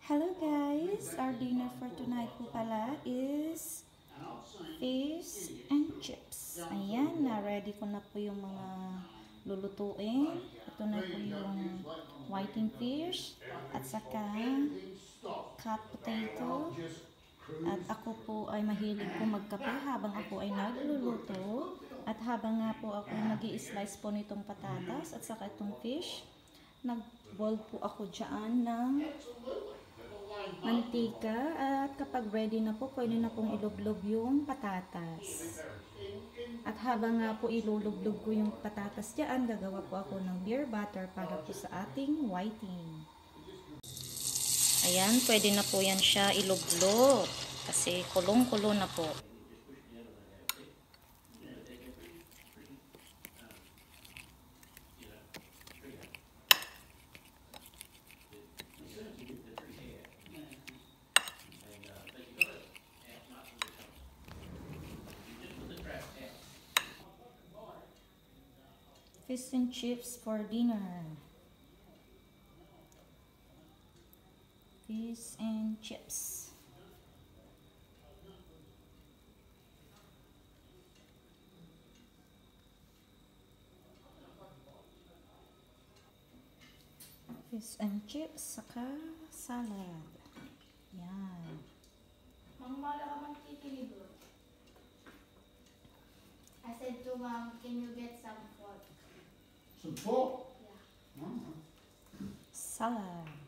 Hello guys! Our dinner for tonight po pala is fish and chips. Ayan, na-ready ko na po yung mga lulutuin. Ito na po yung whiting fish at saka cut potato. At ako po ay mahilig po magkape habang ako ay nagluluto. At habang nga po ako nag-i-slice po nitong patatas at saka itong fish, nag-boil po ako dyan ng mantika at kapag ready na po, pwede na pong ilublob yung patatas. At habang nga po ilulublog ko yung patatas dyan, gagawa po ako ng beer butter para po sa ating whiting. Ayan, pwede na po yan siya ilublog kasi kulong-kulo na po. Fish and chips for dinner. Fish and chips. Fish and chips, saka salad. Yan. Mangmala ka man titinidor. I said to Mom, can you get some fork? Some pork? Yeah. Oh. Salad.